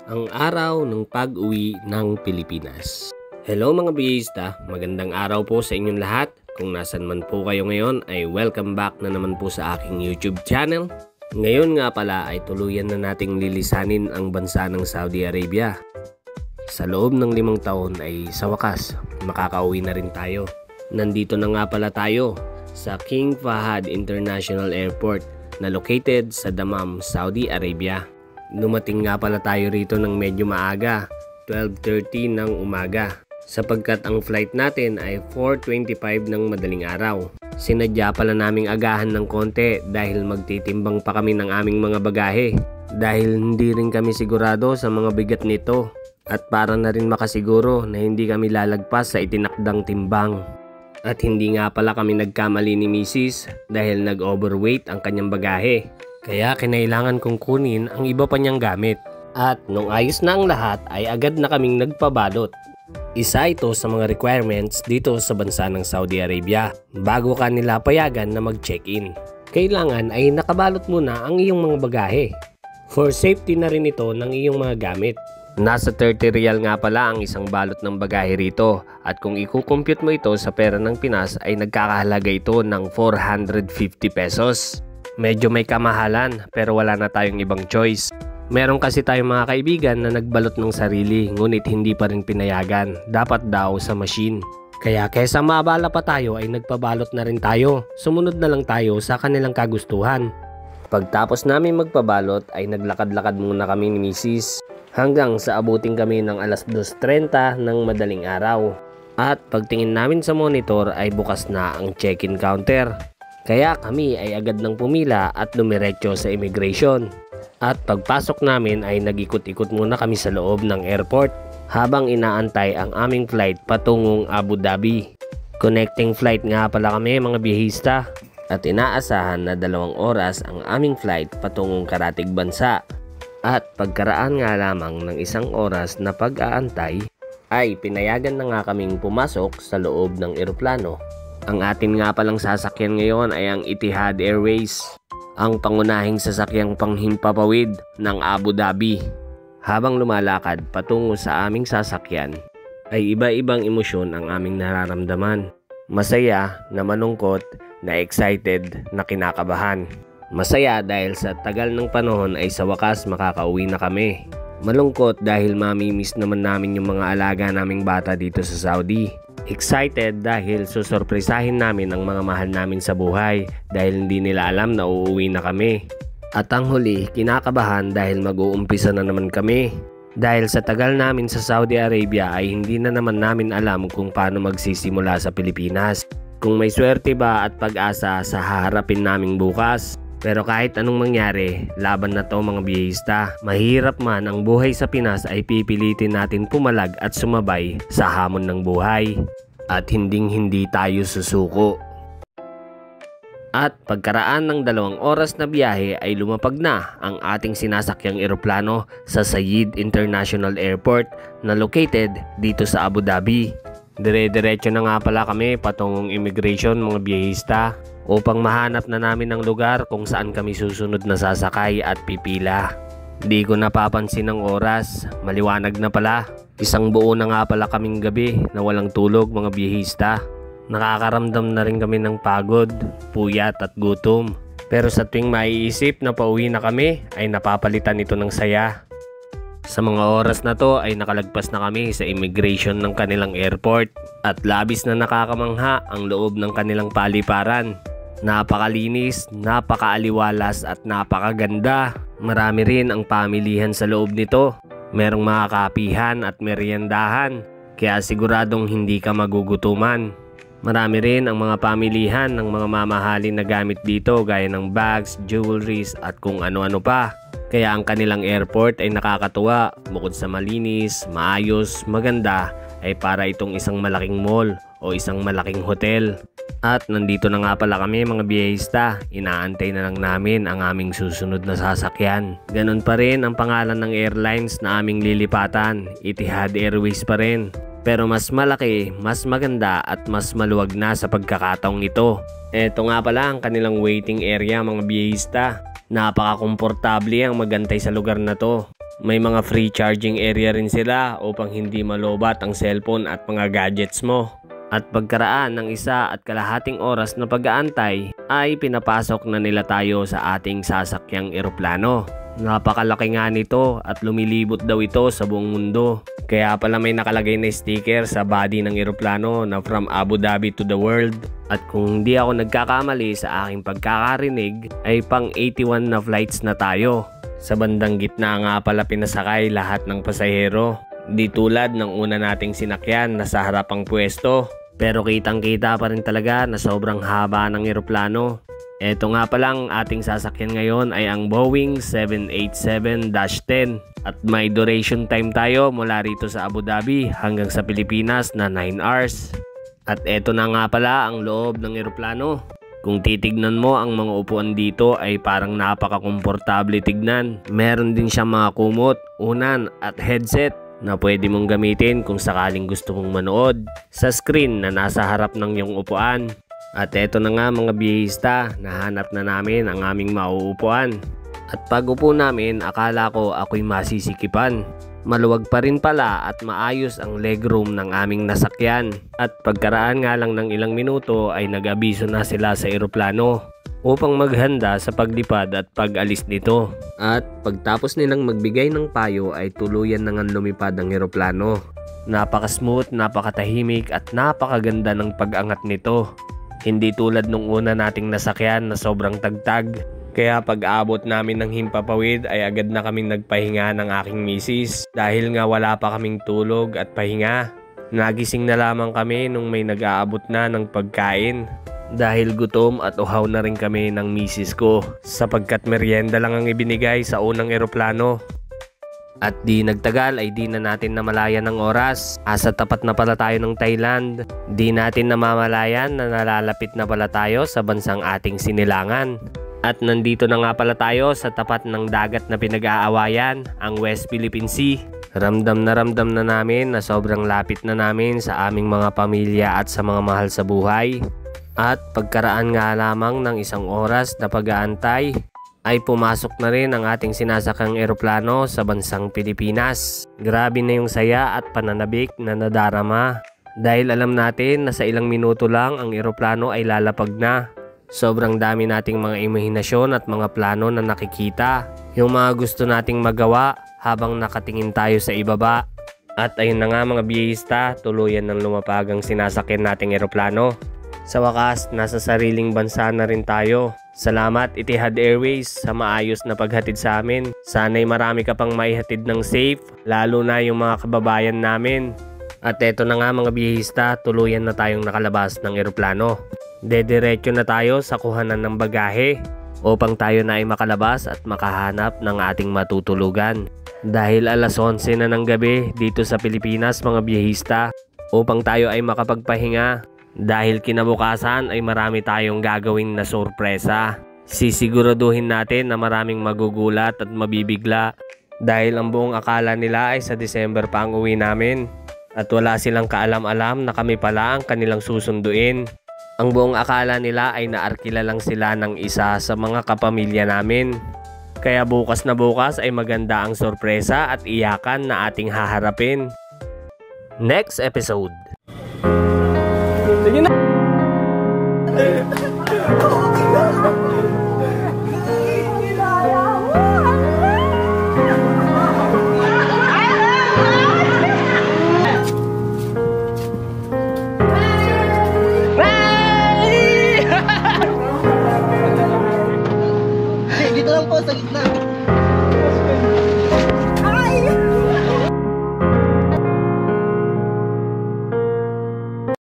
Ang araw ng pag-uwi ng Pilipinas. Hello mga biyista, magandang araw po sa inyong lahat. Kung nasan man po kayo ngayon ay welcome back na naman po sa aking YouTube channel. Ngayon nga pala ay tuluyan na nating lilisanin ang bansa ng Saudi Arabia. Sa loob ng 5 taon ay sa wakas makakauwi na rin tayo. Nandito na nga pala tayo sa King Fahad International Airport na located sa Dammam, Saudi Arabia. Dumating nga pala tayo rito ng medyo maaga, 12:30 ng umaga, sapagkat ang flight natin ay 4:25 ng madaling araw. Sinadya pala naming agahan ng konti dahil magtitimbang pa kami ng aming mga bagahe, dahil hindi rin kami sigurado sa mga bigat nito at para na rin makasiguro na hindi kami lalagpas sa itinakdang timbang. At hindi nga pala kami nagkamali ni Mrs. dahil nag-overweight ang kanyang bagahe. Kaya kinailangan kong kunin ang iba pa niyang gamit. At nung ayos na ang lahat ay agad na kaming nagpabalot. Isa ito sa mga requirements dito sa bansa ng Saudi Arabia bago ka nila payagan na mag-check-in. Kailangan ay nakabalot muna ang iyong mga bagahe. For safety na rin ito ng iyong mga gamit. Nasa 30 riyal nga pala ang isang balot ng bagahe rito at kung i-compute mo ito sa pera ng Pinas ay nagkakahalaga ito ng 450 pesos. Medyo may kamahalan pero wala na tayong ibang choice. Meron kasi tayong mga kaibigan na nagbalot ng sarili ngunit hindi pa rin pinayagan. Dapat daw sa machine. Kaya kesa maabala pa tayo ay nagpabalot na rin tayo. Sumunod na lang tayo sa kanilang kagustuhan. Pagtapos namin magpabalot ay naglakad-lakad muna kami ni Mrs. hanggang sa abuting kami ng alas 2:30 ng madaling araw. At pagtingin namin sa monitor ay bukas na ang check-in counter. Kaya kami ay agad nang pumila at dumiretso sa immigration. At pagpasok namin ay nag-ikot-ikot muna kami sa loob ng airport habang inaantay ang aming flight patungong Abu Dhabi. Connecting flight nga pala kami mga bihista at inaasahan na 2 oras ang aming flight patungong karatig bansa. At pagkaraan nga lamang ng 1 oras na pag-aantay ay pinayagan na nga kaming pumasok sa loob ng eroplano. Ang atin nga palang sasakyan ngayon ay ang Etihad Airways, ang pangunahing sasakyang panghimpapawid ng Abu Dhabi. Habang lumalakad patungo sa aming sasakyan, ay iba-ibang emosyon ang aming nararamdaman. Masaya, na malungkot, na excited, na kinakabahan. Masaya dahil sa tagal ng panahon ay sa wakas makakauwi na kami. Malungkot dahil mamimiss naman namin yung mga alaga naming bata dito sa Saudi. Excited dahil susurpresahin namin ang mga mahal namin sa buhay dahil hindi nila alam na uuwi na kami. At ang huli, kinakabahan dahil mag-uumpisa na naman kami. Dahil sa tagal namin sa Saudi Arabia ay hindi na naman namin alam kung paano magsisimula sa Pilipinas. Kung may swerte ba at pag-asa sa haharapin naming bukas. Pero kahit anong mangyari, laban na to mga biyista. Mahirap man ang buhay sa Pinas ay pipilitin natin pumalag at sumabay sa hamon ng buhay. At hindi tayo susuko. At pagkaraan ng 2 oras na biyahe ay lumapag na ang ating sinasakyang eroplano sa Said International Airport na located dito sa Abu Dhabi. Dire-diretso na nga pala kami patungong immigration mga biyahista upang mahanap na namin ang lugar kung saan kami susunod na sasakay at pipila. Di ko napapansin ang oras, maliwanag na pala. 1 buo na nga pala kaming gabi na walang tulog mga biyahista. Nakakaramdam na rin kami ng pagod, puyat at gutom. Pero sa tuwing maiisip na pauwi na kami ay napapalitan ito ng saya. Sa mga oras na to ay nakalagpas na kami sa immigration ng kanilang airport at labis na nakakamangha ang loob ng kanilang paliparan. Napakalinis, napakaaliwalas at napakaganda. Marami rin ang pamilihan sa loob nito. Merong mga kapihan at meriendahan kaya siguradong hindi ka magugutuman. Marami rin ang mga pamilihan ng mga mamahalin na gamit dito gaya ng bags, jewelries at kung ano-ano pa. Kaya ang kanilang airport ay nakakatuwa. Bukod sa malinis, maayos, maganda, ay para itong isang malaking mall o isang malaking hotel. At nandito na nga pala kami mga biyahista. Inaantay na lang namin ang aming susunod na sasakyan. Ganon pa rin ang pangalan ng airlines na aming lilipatan. Etihad Airways pa rin. Pero mas malaki, mas maganda at mas maluwag na sa pagkakataong ito. Ito nga pala ang kanilang waiting area mga biyahista. Napaka-komportable ang magantay sa lugar na to. May mga free charging area rin sila upang hindi malobat ang cellphone at mga gadgets mo. At pagkaraan ng 1.5 oras na pag-aantay ay pinapasok na nila tayo sa ating sasakyang eroplano. Napakalaki nga nito at lumilibot daw ito sa buong mundo. Kaya pala may nakalagay na sticker sa body ng eroplano na from Abu Dhabi to the world. At kung hindi ako nagkakamali sa aking pagkakarinig ay pang 81 na flights na tayo. Sa bandang gitna nga pala pinasakay lahat ng pasahero. Di tulad ng una nating sinakyan na sa harapang pwesto. Pero kitang kita pa rin talaga na sobrang haba ng eroplano. Eto nga palang ating sasakyan ngayon ay ang Boeing 787-10 at may duration time tayo mula rito sa Abu Dhabi hanggang sa Pilipinas na 9 hours. At eto na nga pala ang loob ng eroplano. Kung titignan mo ang mga upuan dito ay parang napaka-komportable tignan. Meron din siyang mga kumot, unan at headset na pwede mong gamitin kung sakaling gusto mong manood sa screen na nasa harap ng iyong upuan. At eto na nga mga biyahista, nahanap na namin ang aming mauupuan. At pag upo namin, akala ko ako'y masisikipan. Maluwag pa rin pala at maayos ang legroom ng aming nasakyan. At pagkaraan nga lang ng ilang minuto ay nag-abiso na sila sa eroplano upang maghanda sa paglipad at pag-alis nito. At pagtapos nilang magbigay ng payo ay tuluyan na nga lumipad ang eroplano. Napaka-smooth, napakatahimik at napakaganda ng pag-angat nito. Hindi tulad nung una nating nasakyan na sobrang tagtag. Kaya pag-abot namin ng himpapawid ay agad na kaming nagpahinga ng aking misis. Dahil nga wala pa kaming tulog at pahinga. Nagising na lamang kami nung may nag-aabot na ng pagkain. Dahil gutom at uhaw na rin kami ng misis ko. Sapagkat merienda lang ang ibinigay sa unang eroplano. At di nagtagal ay di na natin namalayan ng oras. Asa tapat na pala tayo ng Thailand. Di natin namamalayan na nalalapit na pala tayo sa bansang ating sinilangan. At nandito na nga pala tayo sa tapat ng dagat na pinag-aawayan, ang West Philippine Sea. Ramdam na namin na sobrang lapit na namin sa aming mga pamilya at sa mga mahal sa buhay. At pagkaraan nga lamang ng 1 oras na pag-aantay, ay pumasok na rin ang ating sinasakang eroplano sa bansang Pilipinas. Grabe na yung saya at pananabik na nadarama. Dahil alam natin na sa ilang minuto lang ang eroplano ay lalapag na. Sobrang dami nating mga imahinasyon at mga plano na nakikita. Yung mga gusto nating magawa habang nakatingin tayo sa ibaba. At ayun na nga mga biyahista, tuluyan ng lumapag ang sinasakyan nating eroplano. Sa wakas, nasa sariling bansa na rin tayo. Salamat Etihad Airways sa maayos na paghatid sa amin. Sana'y marami ka pang maihatid ng safe, lalo na yung mga kababayan namin. At eto na nga mga biyahista, tuluyan na tayong nakalabas ng eroplano. Dediretso na tayo sa kuhanan ng bagahe upang tayo na ay makalabas at makahanap ng ating matutulugan. Dahil alas 11 na ng gabi dito sa Pilipinas mga biyahista, upang tayo ay makapagpahinga. Dahil kinabukasan ay marami tayong gagawin na sorpresa. Sisiguraduhin natin na maraming magugulat at mabibigla. Dahil ang buong akala nila ay sa December pa ang uwi namin. At wala silang kaalam-alam na kami pala ang kanilang susunduin. Ang buong akala nila ay naarkila lang sila ng isa sa mga kapamilya namin. Kaya bukas na bukas ay maganda ang sorpresa at iyakan na ating haharapin. Next episode. Sige na! Dito lang po sa gitna.